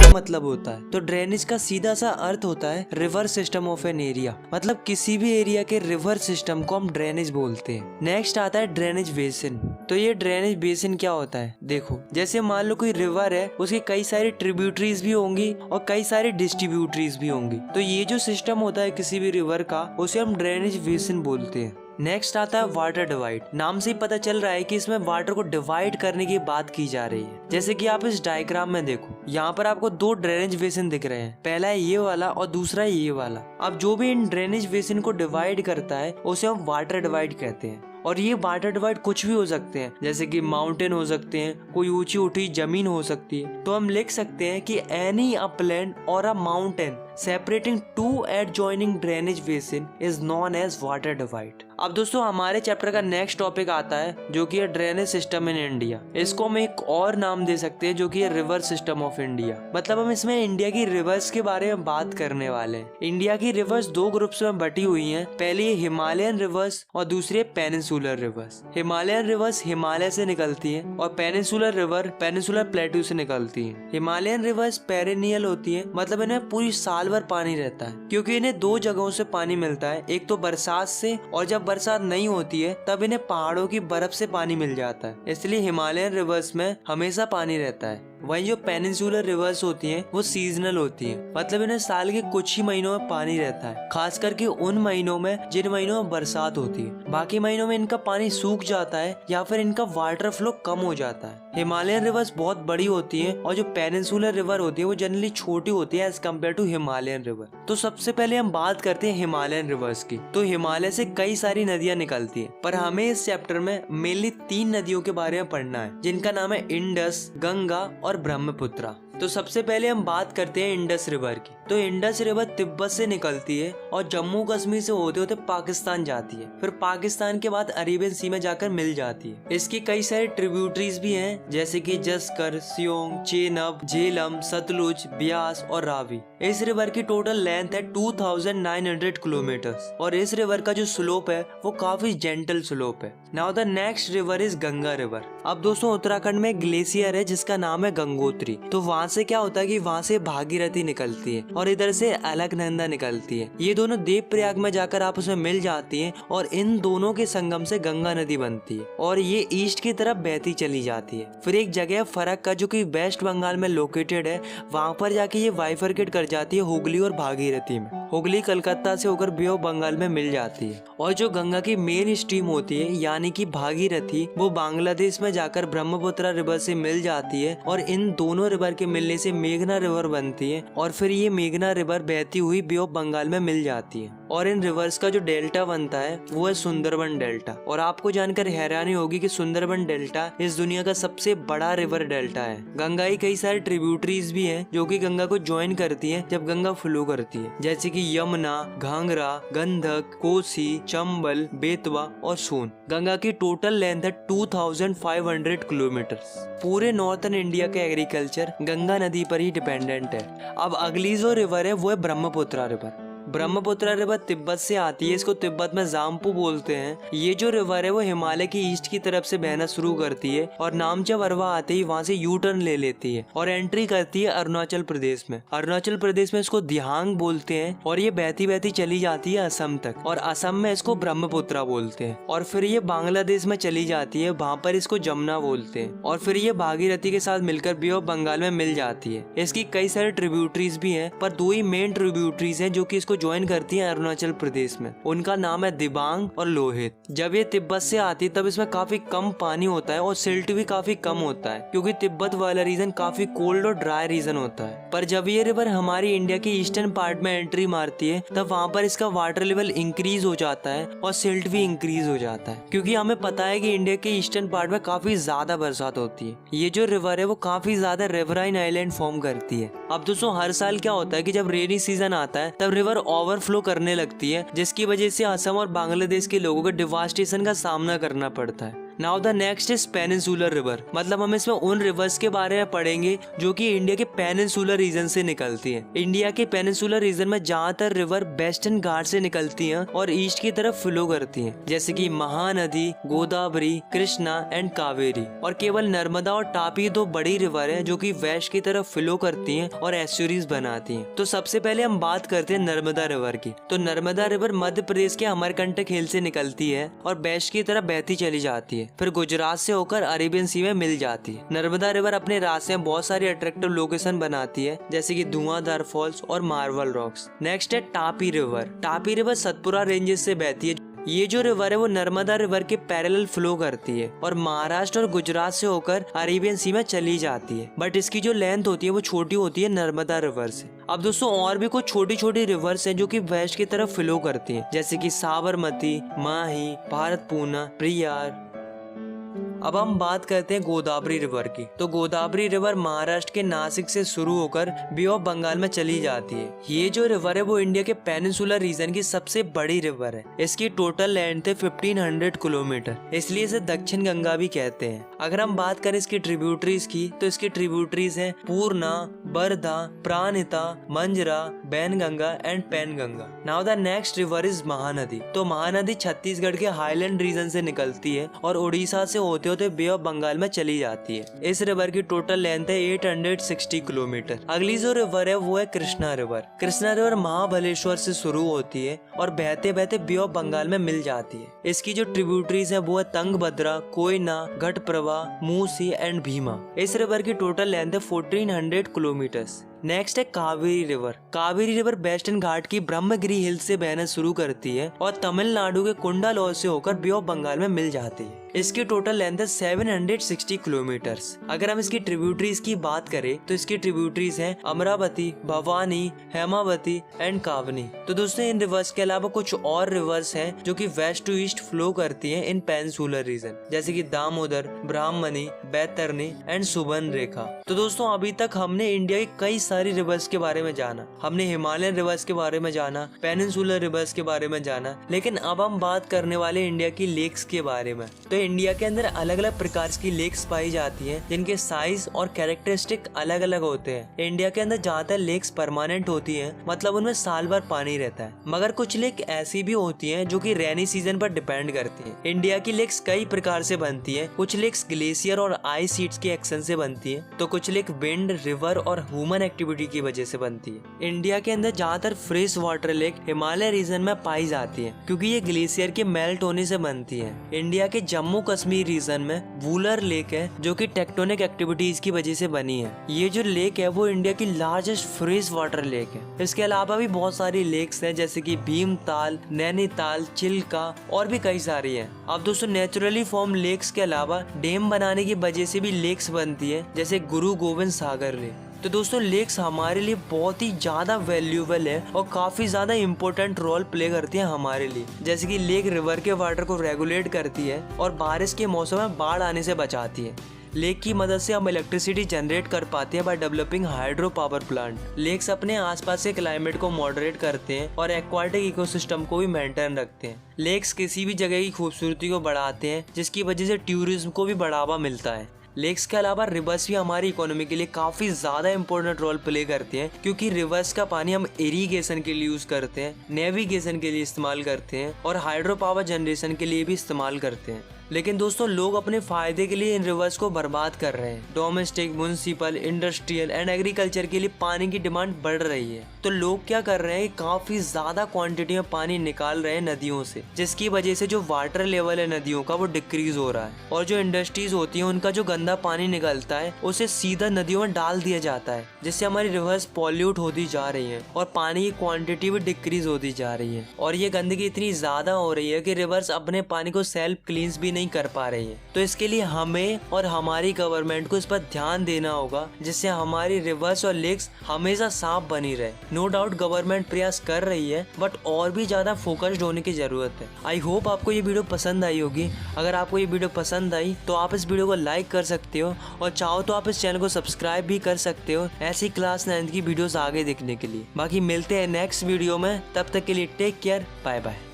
मतलब होता है। तो ड्रेनेज का सीधा सा अर्थ होता है river system of an area, मतलब किसी भी एरिया के रिवर सिस्टम को हम ड्रेनेज बोलते हैं। नेक्स्ट आता है ड्रेनेज बेसिन। तो ये ड्रेनेज बेसिन क्या होता है, देखो जैसे मान लो कोई रिवर है, उसकी कई सारी ट्रिब्यूटरीज भी होंगी और कई सारी डिस्ट्रीब्यूटरीज भी होंगी। तो ये जो सिस्टम होता है किसी भी रिवर का, उसे हम ड्रेनेज बेसिन बोलते हैं। नेक्स्ट आता है वाटर डिवाइड। नाम से ही पता चल रहा है कि इसमें वाटर को डिवाइड करने की बात की जा रही है। जैसे कि आप इस डायग्राम में देखो, यहाँ पर आपको दो ड्रेनेज बेसिन दिख रहे हैं, पहला है ये वाला और दूसरा है ये वाला। अब जो भी इन ड्रेनेज बेसिन को डिवाइड करता है उसे हम वाटर डिवाइड कहते हैं। और ये वाटर डिवाइड कुछ भी हो सकते हैं, जैसे कि माउंटेन हो सकते हैं, कोई ऊंची उठी जमीन हो सकती है। तो हम लिख सकते हैं कि any upland or a mountain separating two adjoining drainage basin is known as water divide. अब दोस्तों हमारे चैप्टर का नेक्स्ट टॉपिक आता है जो कि है ड्रेनेज सिस्टम इन इंडिया। इसको हम एक और नाम दे सकते हैं जो कि है रिवर सिस्टम ऑफ इंडिया। मतलब हम इसमें इंडिया की रिवर्स के बारे में बात करने वाले हैं। इंडिया की रिवर्स दो ग्रुप्स में बटी हुई हैं। पहली हिमालयन रिवर्स और दूसरी peninsular reverse. Himalayan reverse Himalaya से निकलती है और पेनिनसुलर रिवर पेनिनसुलर प्लेटू से निकलती है। हिमालयन रिवर्स पेरिनियल होती है, मतलब इन्हें पूरी साल भर पानी रहता है, क्योंकि इन्हें दो जगहों से पानी मिलता है, एक तो बरसात से, और जब बरसात नहीं होती है तब इन्हें पहाड़ों की बर्फ से पानी मिल जाता है। इसलिए हिमालयन रिवर्स में हमेशा पानी रहता है। वहीं जो पेनिनसुलर रिवर्स होती हैं वो सीजनल होती हैं, मतलब इन्हें साल के कुछ ही महीनों में पानी रहता है, खास करके उन महीनों में जिन महीनों में बरसात होती है। बाकी महीनों में इनका पानी सूख जाता है या फिर इनका वाटर फ्लो कम हो जाता है। हिमालयन रिवर्स बहुत बड़ी होती है और जो पेनिनसुलर रिवर होती है वो जनरली छोटी होती है as compare to Himalayan river. तो सबसे पहले हम बात करते हैं हिमालयन रिवर्स की। तो हिमालय से कई सारी नदियां निकलती हैं, पर हमें इस चैप्टर में मेनली 3 नदियों के बारे में पढ़ना है, जिनका नाम है इंडस, गंगा और ब्रह्मपुत्रा। तो सबसे पहले हम बात करते हैं इंडस रिवर की। तो इंडस रिवर तिब्बत से निकलती है और जम्मू कश्मीर से होते होते पाकिस्तान जाती है, फिर पाकिस्तान के बाद अरेबियन सी में जाकर मिल जाती है। इसकी कई सारे ट्रिब्यूटरीज भी हैं, जैसे कि जस्कर, सियोंग, चेनाब, झेलम, सतलुज, ब्यास और रावी। इस रिवर की टोटल लेंथ है 2900 किलोमीटर और इस रिवर का जो स्लोप है वो काफी जेंटल स्लोप है। Now the next river is Ganga river. अब दोस्तों उत्तराखंड में ग्लेशियर है जिसका नाम है गंगोत्री। तो वहाँ से क्या होता है कि वहाँ से भागीरथी निकलती है और इधर से अलकनंदा निकलती है। ये दोनों देवप्रयाग में जाकर आपस में मिल जाती हैं और इन दोनों के संगम से गंगा नदी बनती है और ये ईस्ट की तरफ बहती चली जाती है। फिर एक जगह फरक का जो कि वेस्ट बंगाल में लोकेटेड है, वहाँ पर जाके ये बाइफरकेट कर जाती है हुगली और भागीरथी में। हुगली कलकत्ता से होकर बे ऑफ बंगाल में मिल जाती है और जो गंगा की मेन स्ट्रीम होती है यानी कि भागीरथी, वो बांग्लादेश में जाकर ब्रह्मपुत्रा रिवर से मिल जाती है और इन दोनों रिवर के मिलने से मेघना रिवर बनती है और फिर ये मेघना रिवर बहती हुई बे ऑफ बंगाल में मिल जाती है। और इन रिवर्स का जो डेल्टा बनता है वो है सुंदरबन डेल्टा। और आपको जानकर हैरानी होगी कि सुंदरबन डेल्टा इस दुनिया का सबसे बड़ा रिवर डेल्टा है। गंगा की कई सारी ट्रिब्यूटरीज भी हैं जो कि गंगा को ज्वाइन करती हैं जब गंगा फ्लो करती है, जैसे कि यमुना, घाघरा, गंधक, कोसी, चंबल, बेतवा और सोन। गंगा की टोटल लेंथ है 2500 किलोमीटर। पूरे नॉर्थन इंडिया का एग्रीकल्चर गंगा नदी पर ही डिपेंडेंट है। अब अगली जो रिवर है वो है ब्रह्मपुत्रा रिवर। ब्रह्मपुत्रा रिवर तिब्बत से आती है, इसको तिब्बत में जाम्पू बोलते हैं। ये जो रिवर है वो हिमालय की ईस्ट की तरफ से बहना शुरू करती है और नामचा वरवा आते ही वहाँ से यू टर्न ले लेती है और एंट्री करती है अरुणाचल प्रदेश में। अरुणाचल प्रदेश में इसको दिहांग बोलते हैं और ये बहती बहती चली जाती है असम तक और असम में इसको ब्रह्मपुत्रा बोलते हैं और फिर ये बांग्लादेश में चली जाती है, वहाँ पर इसको जमुना बोलते हैं और फिर ये भागीरथी के साथ मिलकर बे ऑफ बंगाल में मिल जाती है। इसकी कई सारे ट्रिब्यूटरीज भी हैं, पर 2 ही मेन ट्रिब्यूटरीज हैं जो कि इसको ज्वाइन करती है अरुणाचल प्रदेश में। उनका नाम है दिबांग और लोहित। जब ये तिब्बत से आती है तब इसमें काफी कम पानी होता है और सिल्ट भी काफी कम होता है, क्योंकि तिब्बत वाला रीजन काफी कोल्ड और ड्राई रीजन होता है। पर जब ये रिवर हमारी इंडिया की ईस्टर्न पार्ट में एंट्री मारती है तब वहाँ पर इसका वाटर लेवल इंक्रीज हो जाता है और सिल्ट भी इंक्रीज हो जाता है, क्योंकि हमें पता है कि इंडिया के ईस्टर्न पार्ट में काफी ज्यादा बरसात होती है। ये जो रिवर है वो काफी ज्यादा रिवराइन आइलैंड फॉर्म करती है। अब दोस्तों हर साल क्या होता है कि जब रेनी सीजन आता है तब रिवर ओवरफ्लो करने लगती है, जिसकी वजह से असम और बांग्लादेश के लोगों को डिवास्टेशन का सामना करना पड़ता है। Now the next is peninsular river, मतलब हम इसमें उन रिवर्स के बारे में पढ़ेंगे जो कि इंडिया के पेनिनसुलर रीजन से निकलती हैं। इंडिया के पेनिनसुलर रीजन में ज्यादातर रिवर वेस्टर्न घाट से निकलती हैं और ईस्ट की तरफ फ्लो करती हैं, जैसे कि महानदी, गोदावरी, कृष्णा एंड कावेरी। और केवल नर्मदा और तापी दो बड़ी रिवर हैं जो कि वेस्ट की तरफ फ्लो करती हैं और एस्चुरीज बनाती हैं। तो सबसे पहले हम बात करते हैं नर्मदा रिवर की। तो नर्मदा रिवर मध्य प्रदेश के अमरकंटक हिल से निकलती है और वेस्ट की तरफ बहती चली जाती है, फिर गुजरात से होकर अरेबियन सी में मिल जाती है। नर्मदा रिवर अपने रास्ते में बहुत सारी अट्रैक्टिव लोकेशन बनाती है, जैसे कि धुआंधार फॉल्स और मार्बल रॉक्स। नेक्स्ट है Tapi river. Tapi river Satpura ranges से बहती है। ये जो रिवर है वो नर्मदा रिवर के पैरेलल फ्लो करती है और महाराष्ट्र और गुजरात से होकर अरेबियन सी में चली जाती है, बट इसकी जो लेंथ होती है वो छोटी होती है नर्मदा रिवर से। अब दोस्तों और भी कुछ छोटी छोटी रिवर्स हैं जो कि वेस्ट की तरफ फ्लो करती हैं, जैसे कि साबरमती, माही, भारतपूर्णा, प्रियार। अब हम बात करते हैं गोदावरी रिवर की। तो गोदावरी रिवर महाराष्ट्र के नासिक से शुरू होकर बे ऑफ बंगाल में चली जाती है। ये जो रिवर है वो इंडिया के पेनिनसुलर रीजन की सबसे बड़ी रिवर है। इसकी टोटल लेंथ है 1500 किलोमीटर, इसलिए इसे दक्षिण गंगा भी कहते हैं। अगर हम बात करें इसकी ट्रिब्यूटरीज की, तो इसकी ट्रिब्यूटरीज हैं Purna, Wardha, Pranhita, Manjra, Wainganga and Penganga. Now the next river is Mahanadi. तो महानदी छत्तीसगढ़ के हाईलैंड रीजन से निकलती है और उड़ीसा से होते होते बे ऑफ बंगाल में चली जाती है। इस रिवर की टोटल लेंथ है 860 किलोमीटर। अगली जो रिवर है वो है कृष्णा रिवर। कृष्णा रिवर महाबलेश्वर से शुरू होती है और बहते बहते बे ऑफ बंगाल में मिल जाती है। इसकी जो ट्रिब्यूटरीज है वो है तंगभद्रा, कोयना, घटप्रभा, मूसी एंड भीमा। इस रिवर की टोटल लेंथ है 1400 किलोमीटर्स। नेक्स्ट है Kaveri river. Kaveri river western घाट की ब्रह्मगिरी हिल से बहना शुरू करती है और तमिलनाडु के कुंडालोर से होकर बे ऑफ बंगाल में मिल जाती है। इसकी टोटल लेंथ है 760 किलोमीटर्स। अगर हम इसकी ट्रिब्यूटरीज की बात करें तो इसकी ट्रिब्यूटरीज हैं अमरावती, भवानी, हेमावती एंड कावनी। तो दोस्तों इन रिवर्स के अलावा कुछ और रिवर्स हैं जो कि वेस्ट टू ईस्ट फ्लो करती हैं इन पेनिनसुलर रीजन, जैसे कि दामोदर, ब्राह्मणी, बैतरणी एंड सुबर्णरेखा। तो दोस्तों अभी तक हमने इंडिया की कई सारी रिवर्स के बारे में जाना। हमने हिमालयन रिवर्स के बारे में जाना, पेनिनसुलर रिवर्स के बारे में जाना, लेकिन अब हम बात करने वाले इंडिया की लेक्स के बारे में। तो इंडिया के अंदर अलग अलग प्रकार की लेक्स पाई जाती हैं जिनके साइज और कैरेक्टरिस्टिक अलग अलग होते हैं। इंडिया के अंदर ज्यादातर लेक्स परमानेंट होती हैं, मतलब उनमें साल भर पानी रहता है, मगर कुछ लेक ऐसी भी होती हैं जो कि रेनी सीजन पर डिपेंड करती हैं। इंडिया की लेक्स कई प्रकार से बनती है। कुछ लेक्स ग्लेशियर और आइस शीट्स के एक्शन से बनती है, तो कुछ लेक विंड, रिवर और ह्यूमन एक्टिविटी की वजह से बनती है। इंडिया के अंदर ज्यादातर fresh water lake Himalaya region में पाई जाती है, क्योंकि ये ग्लेशियर के मेल्ट होने से बनती है। इंडिया के जम्मू कश्मीर रीजन में वूलर लेक है जो कि टेक्टोनिक एक्टिविटीज की वजह से बनी है। ये जो लेक है वो इंडिया की लार्जेस्ट फ्रेश वाटर लेक है। इसके अलावा भी बहुत सारी लेक्स हैं, जैसे कि भीमताल, नैनीताल, चिल्का और भी कई सारी हैं। अब दोस्तों नेचुरली फॉर्म लेक्स के अलावा डैम बनाने की वजह से भी लेक्स बनती है, जैसे गुरु गोविंद सागर लेक। तो दोस्तों लेक्स हमारे लिए बहुत ही ज्यादा वैल्यूएबल है और काफी ज्यादा इम्पोर्टेंट रोल प्ले करती है हमारे लिए। जैसे कि लेक रिवर के वाटर को रेगुलेट करती है और बारिश के मौसम में बाढ़ आने से बचाती है। लेक की मदद से हम इलेक्ट्रिसिटी जनरेट कर पाते हैं by developing hydro power plant. Lakes अपने आसपास के क्लाइमेट को मॉडरेट करते हैं और एक्वाटिक इकोसिस्टम को भी मेंटेन रखते हैं। लेक्स किसी भी जगह की खूबसूरती को बढ़ाते हैं, जिसकी वजह से टूरिज्म को भी बढ़ावा मिलता है। लेक्स के अलावा रिवर्स भी हमारी इकोनॉमी के लिए काफी ज्यादा इम्पोर्टेंट रोल प्ले करते हैं, क्योंकि रिवर्स का पानी हम इरिगेशन के लिए यूज करते हैं, नेविगेशन के लिए इस्तेमाल करते हैं और हाइड्रो पावर जनरेशन के लिए भी इस्तेमाल करते हैं। लेकिन दोस्तों लोग अपने फायदे के लिए इन रिवर्स को बर्बाद कर रहे हैं। Domestic, municipal, industrial and agriculture के लिए पानी की डिमांड बढ़ रही है, तो लोग क्या कर रहे हैं, काफी ज्यादा क्वांटिटी में पानी निकाल रहे हैं नदियों से, जिसकी वजह से जो वाटर लेवल है नदियों का वो डिक्रीज हो रहा है। और जो इंडस्ट्रीज होती है उनका जो गंदा पानी निकलता है उसे सीधा नदियों में डाल दिया जाता है, जिससे हमारी रिवर्स पॉल्यूट होती जा रही है और पानी की क्वांटिटी भी डिक्रीज होती जा रही है। और ये गंदगी इतनी ज्यादा हो रही है कि रिवर्स अपने पानी को सेल्फ क्लींस भी नहीं कर पा रही है। तो इसके लिए हमें और हमारी गवर्नमेंट को इस पर ध्यान देना होगा, जिससे हमारी रिवर्स और लेक्स हमेशा साफ बनी रहे। नो डाउट गवर्नमेंट प्रयास कर रही है, बट और भी ज्यादा फोकस्ड होने की जरूरत है। आई होप आपको ये वीडियो पसंद आई होगी। अगर आपको ये वीडियो पसंद आई तो आप इस वीडियो को लाइक कर सकते हो और चाहो तो आप इस चैनल को सब्सक्राइब भी कर सकते हो ऐसी क्लास 9 की वीडियोस आगे देखने के लिए। बाकी मिलते हैं नेक्स्ट वीडियो में, तब तक के लिए टेक केयर, बाय बाय।